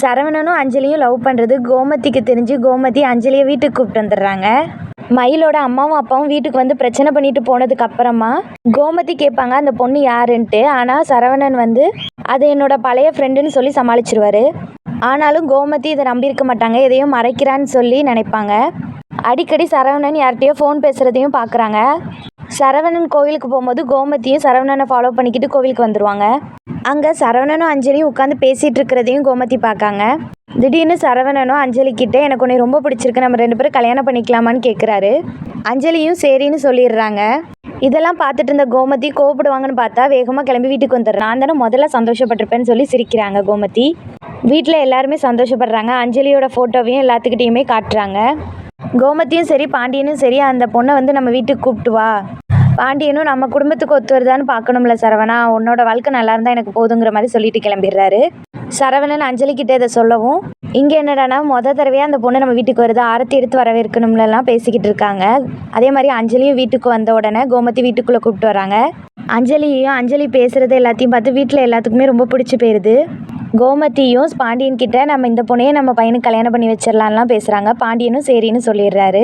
சரவணனும் அஞ்சலியும் love பண்ணுறது கோமதிக்கு தெரிஞ்சு கோமதி அஞ்சலியை வீட்டுக்கு கூப்பிட்டு வந்துடுறாங்க. மயிலோட அம்மாவும் அப்பாவும் வீட்டுக்கு வந்து பிரச்சனை பண்ணிட்டு போனதுக்கு அப்புறமா கோமதி கேட்பாங்க அந்த பொண்ணு யாருன்ட்டு. ஆனால் சரவணன் வந்து அது என்னோட பழைய ஃப்ரெண்டுன்னு சொல்லி சமாளிச்சிருவாரு. ஆனாலும் கோமதி இதை நம்பியிருக்க மாட்டாங்க, எதையும் மறைக்கிறான்னு சொல்லி நினைப்பாங்க. அடிக்கடி சரவணன் யார்கிட்டயோ ஃபோன் பேசுகிறதையும் பார்க்குறாங்க. சரவணன் கோவிலுக்கு போகும்போது கோமதியும் சரவணனை ஃபாலோ பண்ணிக்கிட்டு கோவிலுக்கு வந்துடுவாங்க. அங்கே சரவணனும் அஞ்சலியும் உட்காந்து பேசிகிட்டு இருக்கிறதையும் கோமதி பார்க்காங்க. திடீர்னு சரவணனும் அஞ்சலி கிட்ட எனக்கு உன்னை ரொம்ப பிடிச்சிருக்கு, நம்ம 2 பேரும் கல்யாணம் பண்ணிக்கலாமான்னு கேட்குறாரு. அஞ்சலியும் சரின்னு சொல்லிடுறாங்க. இதெல்லாம் பார்த்துட்டு இருந்த கோமதி கோவப்படுவாங்கன்னு பார்த்தா வேகமாக கிளம்பி வீட்டுக்கு வந்துடுறேன். நான் தானே முதல்ல சந்தோஷப்பட்டிருப்பேன்னு சொல்லி சிரிக்கிறாங்க கோமதி. வீட்டில் எல்லாருமே சந்தோஷப்படுறாங்க. அஞ்சலியோட ஃபோட்டோவையும் எல்லாத்துக்கிட்டையுமே காட்டுறாங்க. கோமதியும் சரி பாண்டியனும் சரி அந்த பொண்ணை வந்து நம்ம வீட்டுக்கு கூப்பிட்டு வா, பாண்டியனும் நம்ம குடும்பத்துக்கு ஒத்து வருதான்னு பார்க்கணும்ல சரவணா, உன்னோட வாழ்க்கை நல்லா இருந்தால் எனக்கு போதுங்கிற மாதிரி சொல்லிட்டு கிளம்பிடுறாரு. சரவணன் அஞ்சலிக்கிட்ட இதை சொல்லவும் இங்கே என்னடானா தடவையாக அந்த பொண்ணு நம்ம வீட்டுக்கு வருது, ஆரத்தி எடுத்து வரவேற்கணும்லாம் பேசிக்கிட்டு இருக்காங்க. அதே மாதிரி அஞ்சலியும் வீட்டுக்கு வந்த உடனே கோமதி வீட்டுக்குள்ளே கூப்பிட்டு வராங்க. அஞ்சலி பேசுகிறது எல்லாத்தையும் பார்த்து வீட்டில் எல்லாத்துக்குமே ரொம்ப பிடிச்சி போயிடுது. கோமதியும் பாண்டியன் கிட்ட நம்ம இந்த பொண்ணையே நம்ம பையனுக்கு கல்யாணம் பண்ணி வச்சிடலான்லாம் பேசுகிறாங்க. பாண்டியனும் சரின்னு சொல்லிடுறாரு.